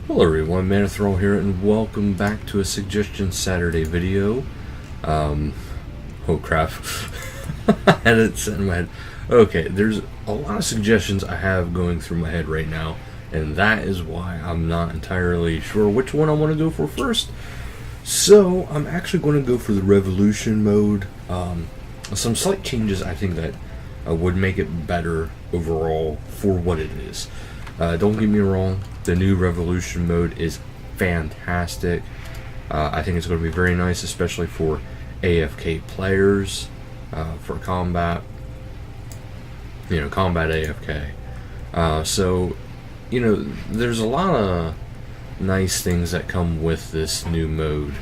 Hello everyone, Manathrall here, and welcome back to a Suggestion Saturday video. Oh crap. I had it set in my head. Okay, there's a lot of suggestions I have going through my head right now, and that is why I'm not entirely sure which one I want to go for first. So, I'm actually going to go for the Revolution mode. Some slight changes I think that would make it better overall for what it is. Don't get me wrong, the new Revolution mode is fantastic. I think it's going to be very nice, especially for AFK players, for combat, combat AFK. So, there's a lot of nice things that come with this new mode.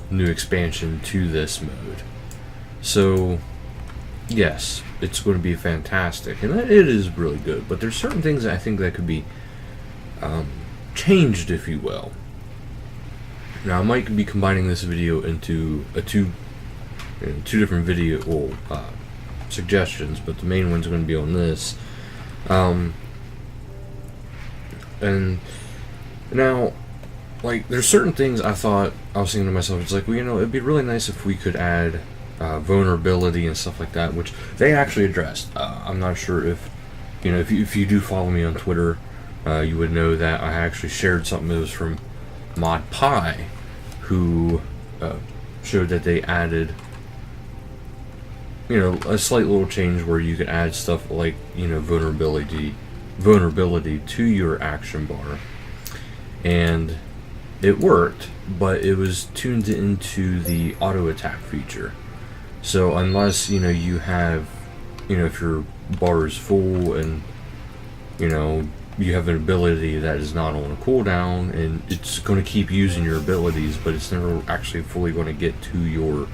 New expansion to this mode. So, yes, it's going to be fantastic, and it is really good, but there's certain things that I think that could be changed, if you will. Now, I might be combining this video into two different video suggestions, but the main one's going to be on this. And now, there's certain things I was thinking to myself, it's like, it'd be really nice if we could add vulnerability and stuff like that, which they actually addressed. I'm not sure if you do follow me on Twitter, you would know that I actually shared something that was from ModPie, who showed that they added a slight little change where you could add stuff like vulnerability to your action bar, and it worked, but it was tuned into the auto attack feature. So unless you have if your bar is full and you have an ability that is not on a cooldown, and it's going to keep using your abilities, but it's never actually fully going to get to your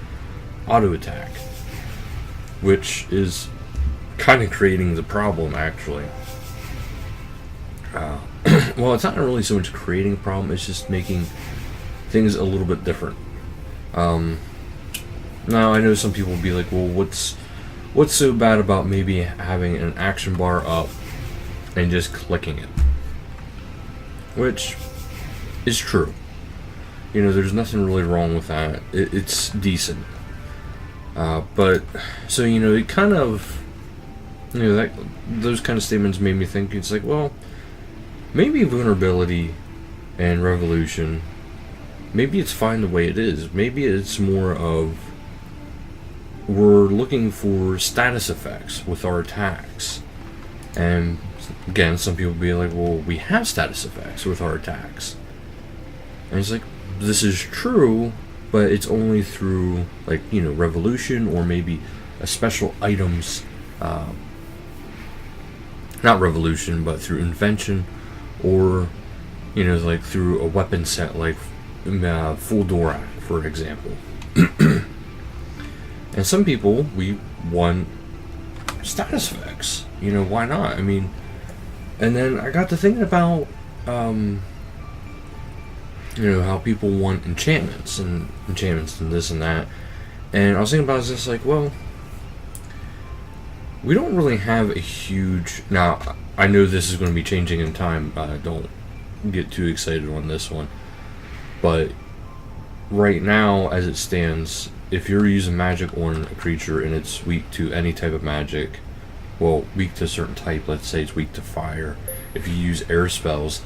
auto attack, which is kind of creating the problem, actually. Well, it's not really so much creating a problem, it's just making things a little bit different. Now, I know some people will be like, well, what's so bad about maybe having an action bar up and just clicking it? Which is true. There's nothing really wrong with that. It's decent. But, so, it kind of, those kind of statements made me think, it's like, well, maybe vulnerability and revolution, maybe it's fine the way it is. Maybe it's more of, we're looking for status effects with our attacks. And again, some people be like, well, we have status effects with our attacks. And it's like, this is true, but it's only through, revolution, or maybe a special items, not revolution, but through invention, or, through a weapon set, like Fuldorak, for example. And some people, we want status effects. Why not? And then I got to thinking about, how people want enchantments and this and that. And I was thinking about this, well, we don't really have a huge... Now, I know this is going to be changing in time. Don't get too excited on this one. But right now, as it stands, if you're using magic on a creature and it's weak to any type of magic, well, weak to a certain type, let's say it's weak to fire, if you use air spells,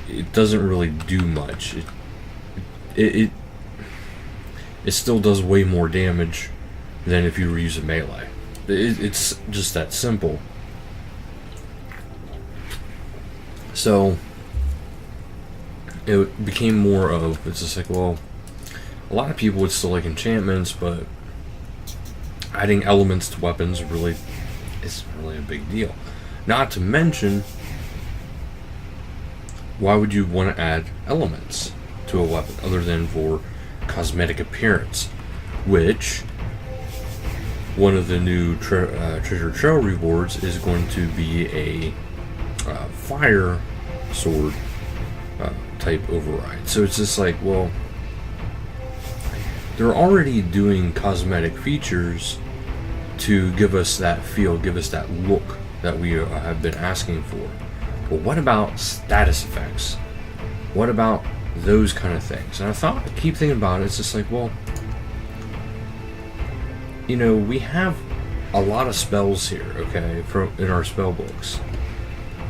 it doesn't really do much. It still does way more damage than if you were using melee. It's just that simple. So it became more of, it's just like, well, a lot of people would still like enchantments, but adding elements to weapons really isn't really a big deal. Not to mention, why would you want to add elements to a weapon other than for cosmetic appearance? Which, one of the new treasure trail rewards is going to be a fire sword type override. So it's just like, well, they're already doing cosmetic features to give us that feel, give us that look that we have been asking for. well, what about status effects? What about those kind of things? And I keep thinking about it. It's just like, well, you know, we have a lot of spells here, okay, in our spell books,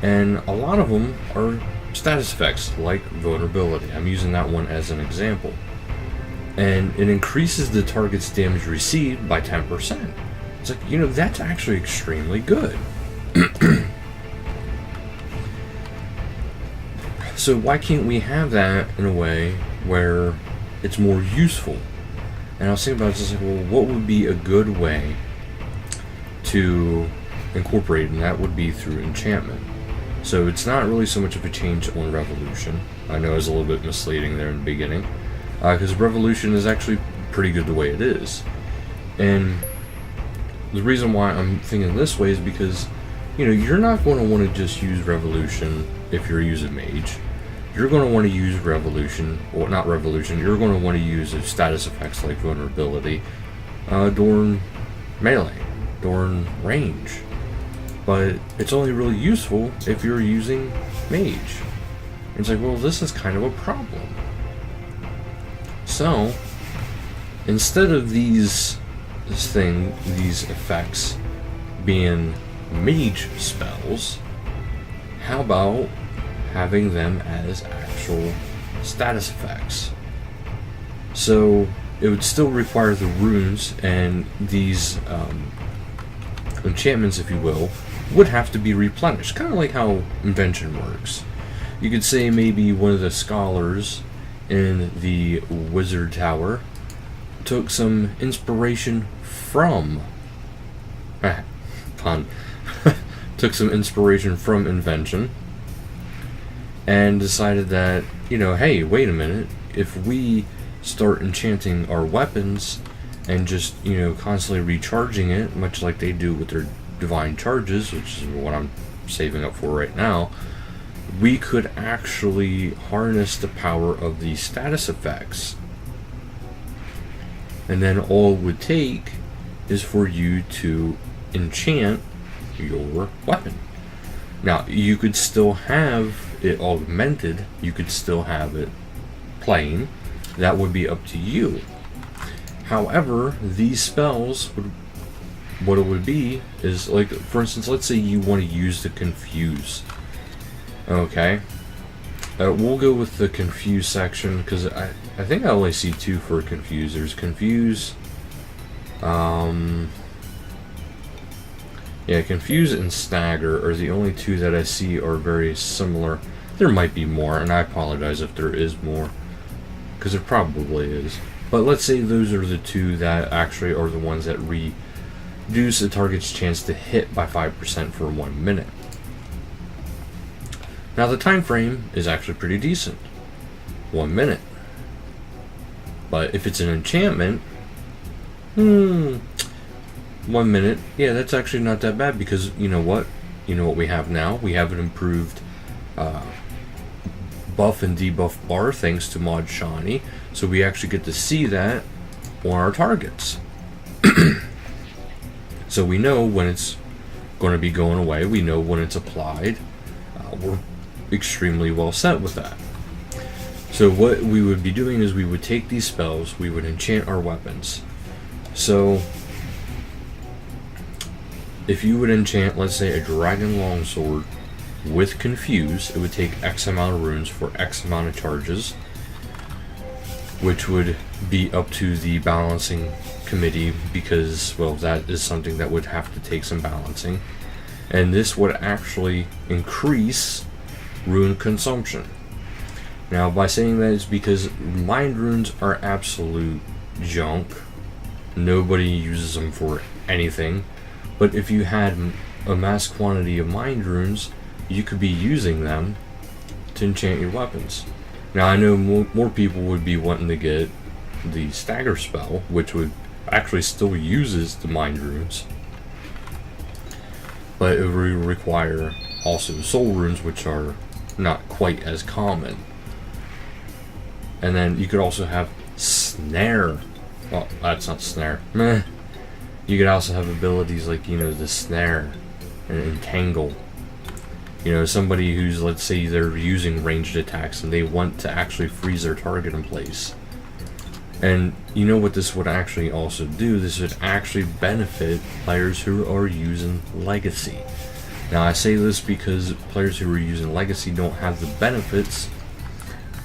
and a lot of them are status effects like vulnerability. I'm using that one as an example, and it increases the target's damage received by 10%. It's like, you know, that's actually extremely good. So why can't we have that in a way where it's more useful? And I was thinking about it, just like, well, what would be a good way to incorporate, and that would be through enchantment. So it's not really so much of a change on Revolution. I know it's a little bit misleading there in the beginning, because Revolution is actually pretty good the way it is. And the reason why I'm thinking this way is because, you know, you're not going to want to just use Revolution if you're using Mage. You're going to want to use Revolution, or not Revolution, you're going to want to use status effects like Vulnerability during melee, during range. But it's only really useful if you're using Mage. It's like, well, this is kind of a problem. So, instead of these effects being Mage spells, how about having them as actual status effects? So it would still require the runes, and these enchantments, if you will, would have to be replenished, kind of like how Invention works. You could say maybe one of the scholars in the Wizard Tower took some inspiration from took some inspiration from Invention and decided that, you know, hey, wait a minute, if we start enchanting our weapons and just, you know, constantly recharging it, much like they do with their divine charges, which is what I'm saving up for right now, we could actually harness the power of these status effects. And then all it would take is for you to enchant your weapon. Now, you could still have it augmented, you could still have it plain. That would be up to you. However, these spells what it would be is, like, for instance, let's say you want to use the Confuse. Okay, we'll go with the Confuse section, because I think I only see two for Confuse. There's Confuse, yeah, Confuse and Stagger are the only two that I see are very similar. There might be more, and I apologize if there is more, because there probably is. But let's say those are the two that actually are the ones that reduce the target's chance to hit by 5% for 1 minute. Now the time frame is actually pretty decent, 1 minute. But if it's an enchantment, 1 minute, yeah, that's actually not that bad, because you know what? You know what we have now? We have an improved buff and debuff bar thanks to Mod Shani, so we actually get to see that on our targets. So we know when it's going to be going away, we know when it's applied. We're extremely well set with that. So what we would be doing is we would take these spells, we would enchant our weapons. So if you would enchant, let's say, a Dragon Longsword with Confuse, it would take X amount of runes for X amount of charges, which would be up to the balancing committee, because, well, that is something that would have to take some balancing. And this would actually increase rune consumption. Now, by saying that, it's because mind runes are absolute junk. Nobody uses them for anything. But if you had a mass quantity of mind runes, you could be using them to enchant your weapons. Now, I know more people would be wanting to get the Stagger spell, which would actually still uses the mind runes, but it would require also soul runes, which are not quite as common. And then you could also have Snare. Well, that's not Snare. Meh. You could also have abilities like, you know, the Snare and Entangle. You know, somebody who's, let's say they're using ranged attacks and they want to actually freeze their target in place. And you know what this would actually also do? This would actually benefit players who are using Legacy. Now I say this because players who are using Legacy don't have the benefits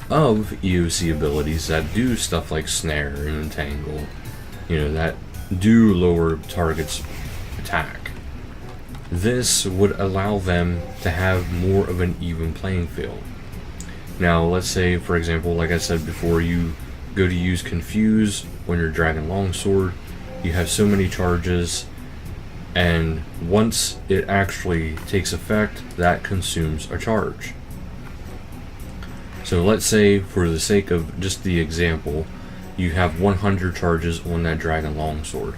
of EOC abilities that do stuff like Snare and Entangle, you know, that do lower targets' attack. This would allow them to have more of an even playing field. Now, let's say, for example, like I said before, you go to use Confuse when you're Dragon Longsword. You have so many charges, and once it actually takes effect, that consumes a charge. So let's say, for the sake of just the example, you have 100 charges on that Dragon Longsword.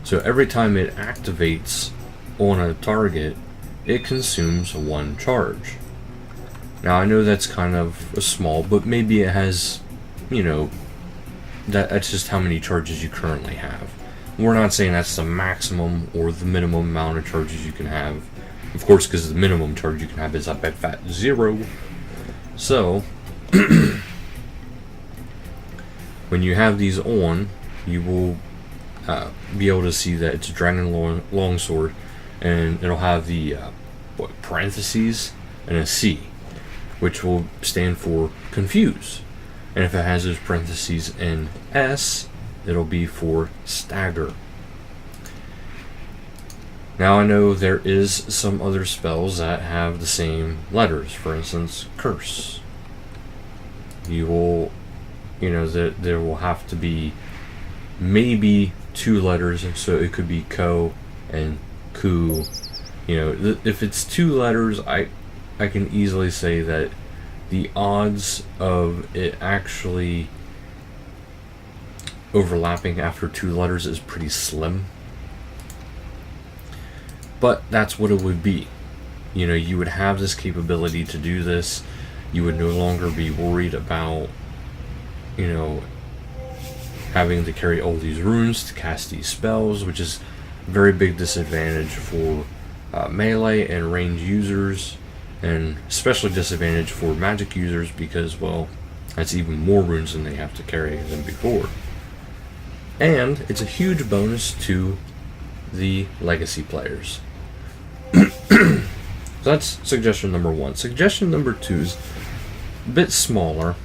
So every time it activates on a target, it consumes 1 charge. Now I know that's kind of small, but maybe it has, you know, that's just how many charges you currently have. We're not saying that's the maximum or the minimum amount of charges you can have, of course, because the minimum charge you can have is a big fat 0. So when you have these on, you will be able to see that it's a Dragon Longsword, and it'll have the parentheses and a C, which will stand for Confuse. And if it has those parentheses and S, it'll be for Stagger. Now I know there is some other spells that have the same letters. For instance, Curse. You will, you know, there will have to be maybe 2 letters, so it could be Ko and Ku. You know, if it's 2 letters, I can easily say that the odds of it actually overlapping after 2 letters is pretty slim. But that's what it would be. You know, you would have this capability to do this. You would no longer be worried about, you know, having to carry all these runes to cast these spells, which is a very big disadvantage for melee and range users, and especially disadvantage for magic users because, well, that's even more runes than they have to carry than before. And it's a huge bonus to the Legacy players. So that's suggestion number 1. Suggestion number 2 is a bit smaller,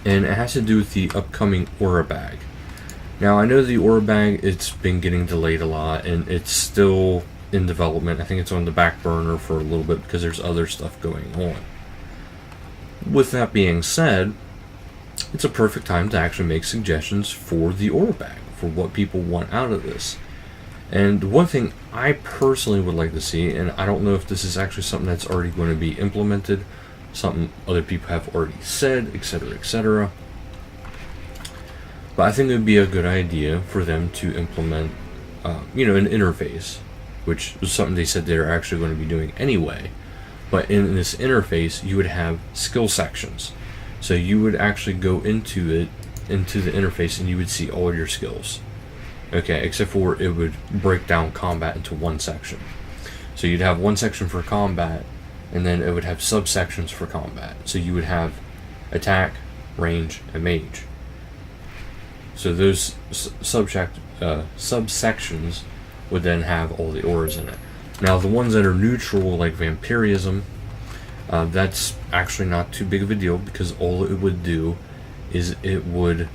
and it has to do with the upcoming Aura Bag. Now I know the Aura Bag, it's been getting delayed a lot, and it's still in development. I think it's on the back burner for a little bit because there's other stuff going on. With that being said, it's a perfect time to actually make suggestions for the Aura Bag, for what people want out of this. And one thing I personally would like to see, and I don't know if this is actually something that's already going to be implemented, something other people have already said, etc., etc., but I think it would be a good idea for them to implement, you know, an interface, which was something they said they're actually going to be doing anyway. But in this interface, you would have skill sections. So you would actually go into the interface, and you would see all your skills. Okay, except for it would break down combat into 1 section. So you'd have 1 section for combat, and then it would have subsections for combat. So you would have attack, range, and mage. So those subsections would then have all the auras in it. Now the ones that are neutral, like Vampirism, that's actually not too big of a deal, because all it would do is it would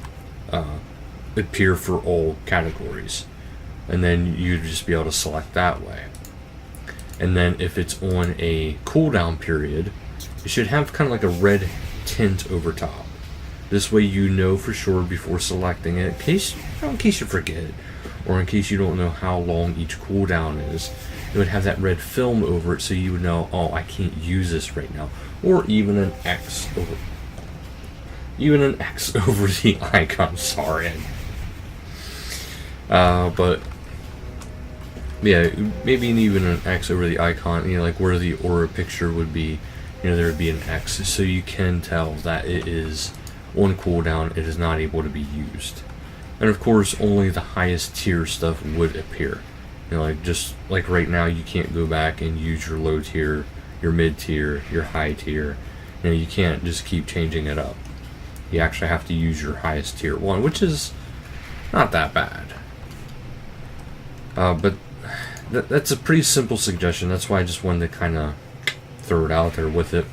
appear for all categories, and then you'd just be able to select that way. And then if it's on a cooldown period, it should have kind of like a red tint over top. This way you know for sure before selecting it, in case you forget, or in case you don't know how long each cooldown is. It would have that red film over it, so you would know, oh, I can't use this right now. Or even an X over the icon. Sorry. But yeah, maybe even an X over the icon, you know, like where the aura picture would be, you know, there would be an X, so you can tell that it is on cooldown, it is not able to be used. And of course, only the highest tier stuff would appear. You know, like just like right now, you can't go back and use your low tier your mid tier, your high tier. You know, you can't just keep changing it up. You actually have to use your highest tier one, which is not that bad. But that's a pretty simple suggestion. That's why I just wanted to kind of throw it out there with it.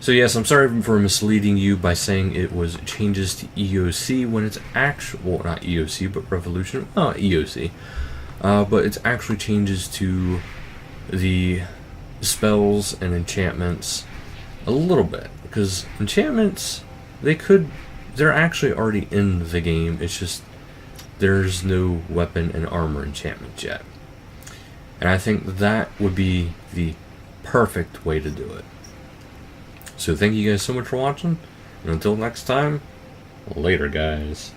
So yes, I'm sorry for misleading you by saying it was changes to EOC when it's actual, well, not EOC, but Revolution, EOC. But it's actually changes to the spells and enchantments a little bit. Because enchantments, they're actually already in the game. It's just there's no weapon and armor enchantments yet. And I think that would be the perfect way to do it. So thank you guys so much for watching, and until next time, later guys.